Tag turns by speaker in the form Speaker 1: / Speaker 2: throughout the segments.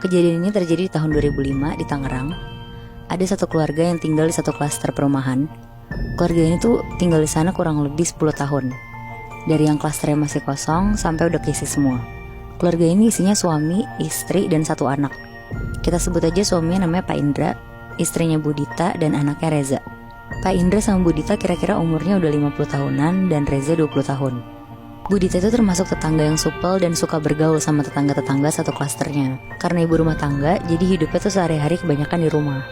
Speaker 1: Kejadian ini terjadi di tahun 2005 di Tangerang. Ada satu keluarga yang tinggal di satu klaster perumahan. Keluarga ini tuh tinggal di sana kurang lebih 10 tahun. Dari yang klasternya masih kosong sampai udah keisi semua. Keluarga ini isinya suami, istri, dan satu anak. Kita sebut aja suaminya namanya Pak Indra, istrinya Budita, dan anaknya Reza. Pak Indra sama Budita kira-kira umurnya udah 50 tahunan dan Reza 20 tahun. Budita itu termasuk tetangga yang supel dan suka bergaul sama tetangga-tetangga satu klasternya. Karena ibu rumah tangga, jadi hidupnya tuh sehari-hari kebanyakan di rumah.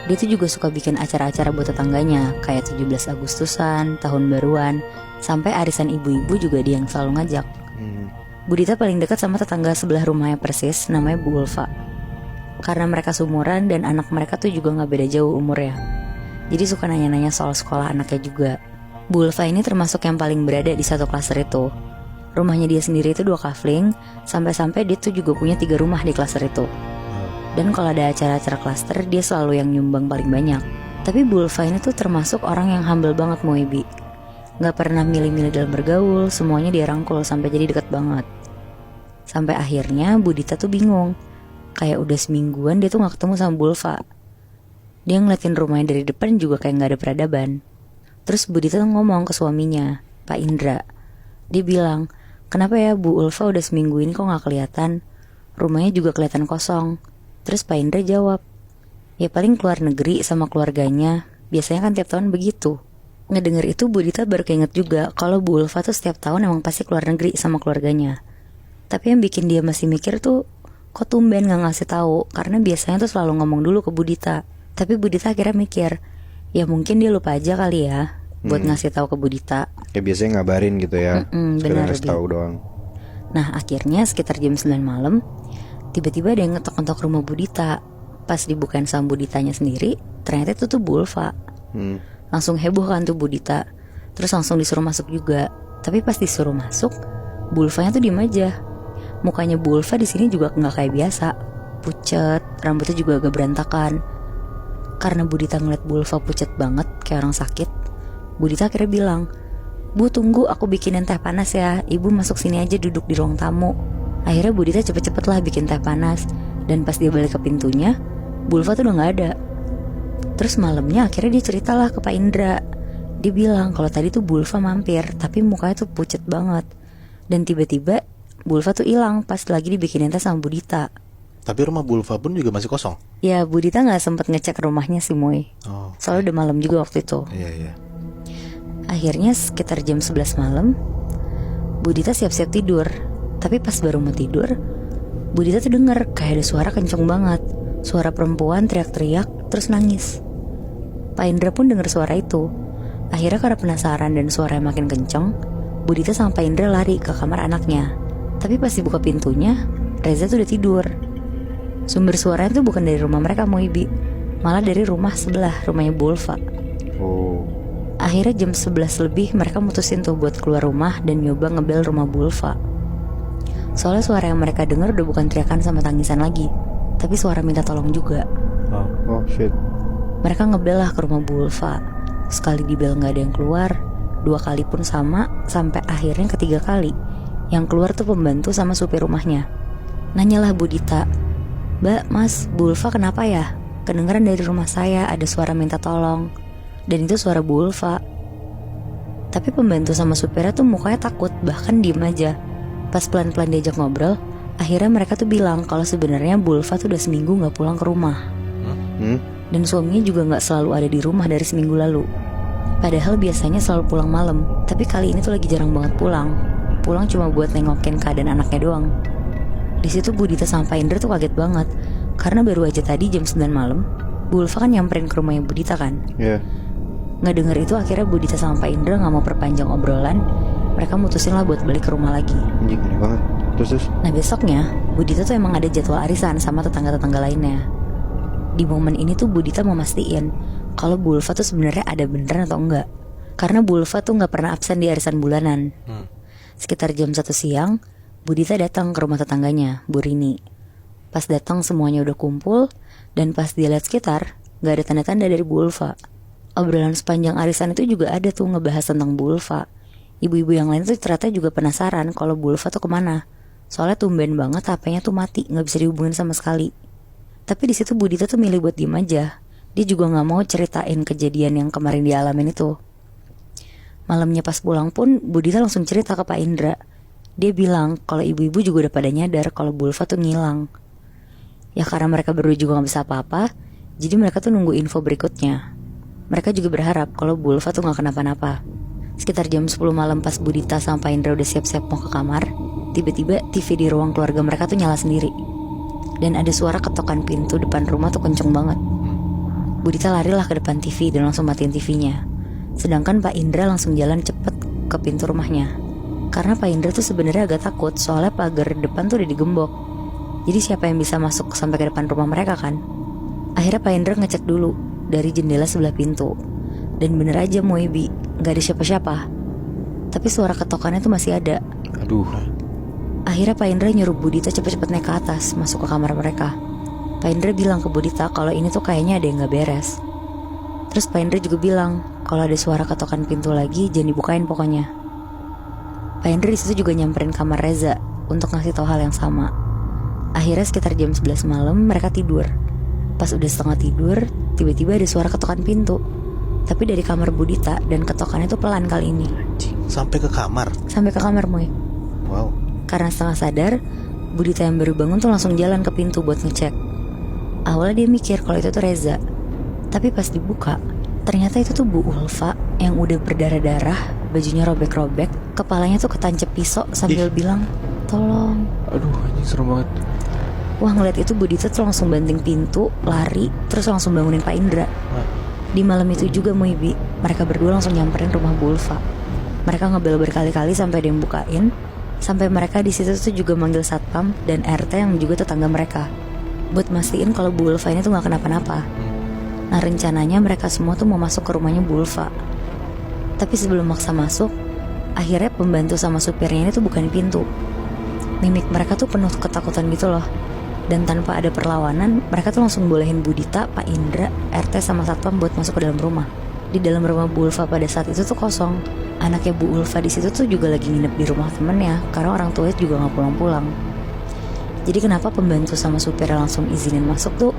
Speaker 1: Dia tuh juga suka bikin acara-acara buat tetangganya, kayak 17 Agustusan, tahun baruan, sampai arisan ibu-ibu juga dia yang selalu ngajak. Budita paling dekat sama tetangga sebelah rumahnya persis, namanya Bu Ulfa. Karena mereka seumuran dan anak mereka tuh juga gak beda jauh umurnya. Jadi suka nanya-nanya soal sekolah anaknya juga. Bu Ulfa ini termasuk yang paling berada di satu klaster itu. Rumahnya dia sendiri itu 2 kafling, sampai-sampai dia tuh juga punya 3 rumah di klaster itu. Dan kalau ada acara-acara klaster, dia selalu yang nyumbang paling banyak. Tapi Bu Ulfa ini tuh termasuk orang yang humble banget Moebi. Gak pernah milih-milih dalam bergaul, semuanya dia rangkul sampai jadi deket banget. Sampai akhirnya Budita tuh bingung. Kayak udah semingguan dia tuh gak ketemu sama Bu Ulfa. Dia ngeliatin rumahnya dari depan juga kayak gak ada peradaban. Terus Budita tuh ngomong ke suaminya, Pak Indra. Dia bilang, kenapa ya Bu Ulfa udah seminggu ini kok gak kelihatan? Rumahnya juga kelihatan kosong. Terus Pak Indra jawab, ya paling keluar negeri sama keluarganya. Biasanya kan tiap tahun begitu. Ngedenger itu Budita baru keinget juga kalau Bu Ulfa tuh setiap tahun emang pasti keluar negeri sama keluarganya. Tapi yang bikin dia masih mikir tuh, kok tumben gak ngasih tahu? Karena biasanya tuh selalu ngomong dulu ke Budita. Tapi Budita akhirnya mikir, ya mungkin dia lupa aja kali ya buat ngasih tahu ke Budita.
Speaker 2: Ya biasanya ngabarin gitu ya.
Speaker 1: Benar,
Speaker 2: ngasih tahu doang.
Speaker 1: Nah akhirnya sekitar jam 9 malam, tiba-tiba ada yang ngetok-ngetok rumah Budita. Pas dibukain sama Buditanya sendiri, ternyata itu tuh Bu Ulfa. Langsung heboh kan tuh Budita. Terus langsung disuruh masuk juga. Tapi pas disuruh masuk, Bu Ulfanya tuh diem aja. Mukanya Bu Ulfa di sini juga nggak kayak biasa, pucet, rambutnya juga agak berantakan. Karena Budita ngeliat Bu Ulfa pucet banget kayak orang sakit, Budita akhirnya bilang, Bu tunggu aku bikinin teh panas ya, ibu masuk sini aja duduk di ruang tamu. Akhirnya Budita cepet-cepet lah bikin teh panas. Dan pas dia balik ke pintunya, Bu Ulfa tuh udah gak ada. Terus malamnya akhirnya dia ceritalah ke Pak Indra. Dia bilang kalau tadi tuh Bu Ulfa mampir, tapi mukanya tuh pucet banget. Dan tiba-tiba Bu Ulfa tuh hilang pas lagi dibikinin teh sama Budita.
Speaker 3: Tapi rumah Bu Ulfa pun juga masih kosong.
Speaker 1: Ya Budita gak sempet ngecek rumahnya sih Moy. Soalnya udah malam juga waktu itu.
Speaker 3: Iya.
Speaker 1: Akhirnya sekitar jam 11 malam, Budita siap-siap tidur. Tapi pas baru mau tidur, Budita tuh denger kayak ada suara kenceng banget. Suara perempuan teriak-teriak terus nangis. Pak Indra pun denger suara itu. Akhirnya karena penasaran dan suaranya makin kenceng, Budita sama Pak Indra lari ke kamar anaknya. Tapi pas dibuka pintunya, Reza tuh udah tidur. Sumber suaranya tuh bukan dari rumah mereka Moibi, malah dari rumah sebelah, rumahnya Bu Ulfa. Akhirnya jam 11 lebih mereka mutusin tuh buat keluar rumah dan nyoba ngebel rumah Bu Ulfa. Soalnya suara yang mereka denger udah bukan teriakan sama tangisan lagi, tapi suara minta tolong juga.
Speaker 2: Oh shit.
Speaker 1: Mereka ngebel lah ke rumah Bu Ulfa. Sekali dibel gak ada yang keluar, 2 kali pun sama, sampai akhirnya ketiga kali. Yang keluar tuh pembantu sama supir rumahnya. Nanyalah Budita, Mbak, Mas, Bu Ulfa kenapa ya? Kedengeran dari rumah saya ada suara minta tolong. Dan itu suara Bu Ulfa. Tapi pembantu sama supirnya tuh mukanya takut, bahkan diem aja. Pas pelan-pelan diajak ngobrol, akhirnya mereka tuh bilang kalau sebenarnya Bu Ulfa tuh udah seminggu gak pulang ke rumah. Dan suaminya juga gak selalu ada di rumah dari seminggu lalu. Padahal biasanya selalu pulang malam, tapi kali ini tuh lagi jarang banget pulang. Pulang cuma buat nengokin keadaan anaknya doang. Di situ Budita sama Pak Indra tuh kaget banget, karena baru aja tadi jam 9 malam Bu Ulfa kan nyamperin ke rumahnya Budita kan. Nggak denger itu akhirnya Budita sama Pak Indra gak mau perpanjang obrolan. Mereka mutusin lah buat balik ke rumah lagi.
Speaker 2: Anjing gini banget. Terus
Speaker 1: Nah besoknya Budita tuh emang ada jadwal arisan sama tetangga-tetangga lainnya. Di momen ini tuh Budita mau mastiin kalau Bu Ulfa tuh sebenarnya ada beneran atau enggak. Karena Bu Ulfa tuh gak pernah absen di arisan bulanan. Sekitar jam 1 siang Budita datang ke rumah tetangganya, Bu Rini. Pas datang semuanya udah kumpul, dan pas dia lihat sekitar gak ada tanda-tanda dari Bu Ulfa. Obrolan sepanjang arisan itu juga ada tuh ngebahas tentang Bu Ulfa. Ibu-ibu yang lain tuh ternyata juga penasaran kalau Bu Ulfa tuh kemana. Soalnya tumben banget HP-nya tuh mati, nggak bisa dihubungin sama sekali. Tapi di situ Budita tuh milih buat diem aja. Dia juga nggak mau ceritain kejadian yang kemarin dialamin itu. Malamnya pas pulang pun Budita langsung cerita ke Pak Indra. Dia bilang kalau ibu-ibu juga udah pada nyadar kalau Bu Ulfa tuh ngilang. Ya karena mereka berdua juga gak bisa apa-apa, jadi mereka tuh nunggu info berikutnya. Mereka juga berharap kalau Bu Ulfa tuh gak kenapa-napa. Sekitar jam 10 malam pas Budita sama Pak Indra udah siap-siap mau ke kamar, tiba-tiba TV di ruang keluarga mereka tuh nyala sendiri. Dan ada suara ketokan pintu depan rumah tuh kenceng banget. Budita larilah ke depan TV dan langsung matiin TV-nya. Sedangkan Pak Indra langsung jalan cepet ke pintu rumahnya. Karena Pak Indra tuh sebenarnya agak takut, soalnya pagar depan tuh udah digembok. Jadi siapa yang bisa masuk sampai ke depan rumah mereka kan? Akhirnya Pak Indra ngecek dulu dari jendela sebelah pintu. Dan bener aja Moebi, gak ada siapa-siapa. Tapi suara ketokannya tuh masih ada.
Speaker 2: Aduh.
Speaker 1: Akhirnya Pak Indra nyuruh Budita cepet-cepet naik ke atas, masuk ke kamar mereka. Pak Indra bilang ke Budita kalau ini tuh kayaknya ada yang gak beres. Terus Pak Indra juga bilang kalau ada suara ketokan pintu lagi jangan dibukain pokoknya. Pak Indra di situ juga nyamperin kamar Reza untuk ngasih tahu hal yang sama. Akhirnya sekitar jam 11 malam mereka tidur. Pas udah setengah tidur, tiba-tiba ada suara ketokan pintu. Tapi dari kamar Budita dan ketokannya tuh pelan kali ini.
Speaker 3: Sampai ke kamar.
Speaker 1: Sampai ke kamar Moy.
Speaker 3: Wow.
Speaker 1: Karena setengah sadar, Budita yang baru bangun tuh langsung jalan ke pintu buat ngecek. Awalnya dia mikir kalau itu tuh Reza. Tapi pas dibuka, ternyata itu tuh Bu Ulfa yang udah berdarah-darah, bajunya robek-robek, kepalanya tuh ketancep pisau sambil bilang, "Tolong."
Speaker 2: Aduh, anjing serem banget.
Speaker 1: Wah, ngeliat itu Budita tuh langsung banting pintu, lari, terus langsung bangunin Pak Indra. Di malam itu juga Moibi, mereka berdua langsung nyamperin rumah Bu Ulfa. Mereka ngebel berkali-kali sampai ada yang bukain. Sampai mereka di situ tuh juga manggil satpam dan RT yang juga tetangga mereka, buat mastiin kalau Bu Ulfa ini tuh gak kenapa-napa. Nah rencananya mereka semua tuh mau masuk ke rumahnya Bu Ulfa. Tapi sebelum maksa masuk, akhirnya pembantu sama supirnya ini tuh bukain pintu. Mimik mereka tuh penuh ketakutan gitu loh. Dan tanpa ada perlawanan, mereka tuh langsung bolehin Budita, Pak Indra, RT sama satpam buat masuk ke dalam rumah. Di dalam rumah Bu Ulfa pada saat itu tuh kosong. Anaknya Bu Ulfa di situ tuh juga lagi nginep di rumah temennya, karena orang tuanya juga nggak pulang-pulang. Jadi kenapa pembantu sama supirnya langsung izinin masuk tuh?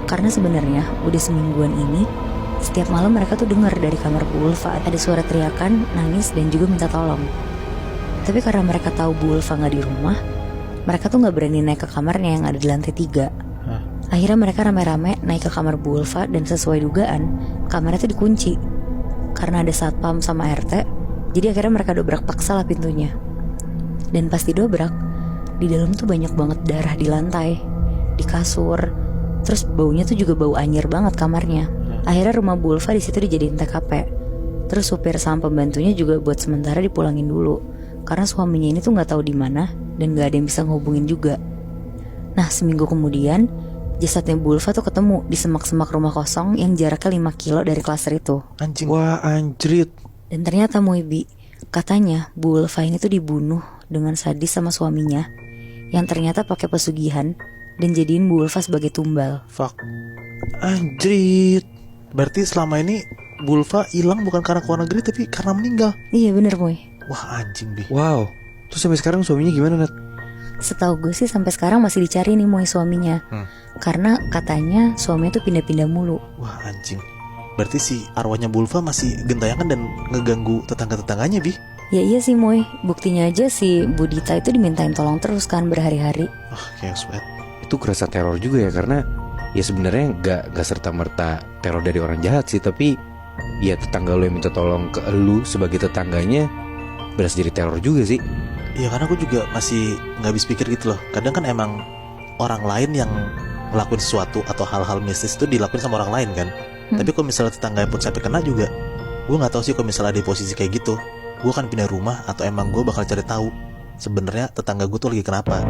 Speaker 1: Karena sebenarnya udah semingguan ini, setiap malam mereka tuh dengar dari kamar Bu Ulfa ada suara teriakan, nangis dan juga minta tolong. Tapi karena mereka tahu Bu Ulfa nggak di rumah, mereka tuh nggak berani naik ke kamarnya yang ada di lantai 3. Akhirnya mereka rame-rame naik ke kamar Bu Ulfa dan sesuai dugaan, kamarnya tuh dikunci. Karena ada satpam sama RT, jadi akhirnya mereka dobrak paksa lah pintunya. Dan pas didobrak, di dalam tuh banyak banget darah di lantai, di kasur. Terus baunya tuh juga bau anyir banget kamarnya. Akhirnya rumah Bu Ulfa di situ dijadiin TKP. Terus supir sama pembantunya juga buat sementara dipulangin dulu, karena suaminya ini tuh nggak tahu di mana dan nggak ada yang bisa ngehubungin juga. Nah seminggu kemudian, jasadnya Bu Ulfa tuh ketemu di semak-semak rumah kosong yang jaraknya 5 kilo dari klaster itu.
Speaker 3: Anjing.
Speaker 2: Wah, anjrit.
Speaker 1: Dan ternyata Moibi, katanya Bu Ulfa ini tuh dibunuh dengan sadis sama suaminya, yang ternyata pakai pesugihan dan jadiin Bu Ulfa sebagai tumbal.
Speaker 3: Fuck. Anjrit. Berarti selama ini Bu Ulfa hilang bukan karena keluar negeri tapi karena meninggal.
Speaker 1: Iya bener Moy.
Speaker 3: Wah anjing Bi.
Speaker 2: Wow. Terus sampai sekarang suaminya gimana, Nat?
Speaker 1: Setahu gue sih sampai sekarang masih dicari nih Moy suaminya. Karena katanya suaminya tuh pindah-pindah mulu.
Speaker 3: Wah anjing. Berarti si arwahnya Bu Ulfa masih gentayangan dan ngeganggu tetangga-tetangganya Bi.
Speaker 1: Ya iya sih Moy, buktinya aja si Budita itu dimintain tolong terus kan berhari-hari.
Speaker 3: Kayak sweat.
Speaker 2: Itu kerasa teror juga ya, karena ya sebenarnya nggak serta-merta teror dari orang jahat sih, tapi ya tetangga lo yang minta tolong ke lu sebagai tetangganya berasa jadi teror juga sih.
Speaker 3: Iya karena aku juga masih gak habis pikir gitu loh. Kadang kan emang orang lain yang ngelakuin sesuatu atau hal-hal mistis itu dilakuin sama orang lain kan. Tapi kalau misalnya tetangga pun sampai kena juga, gue gak tahu sih kalau misalnya ada di posisi kayak gitu, gue akan pindah rumah atau emang gue bakal cari tahu sebenarnya tetangga gue tuh lagi kenapa.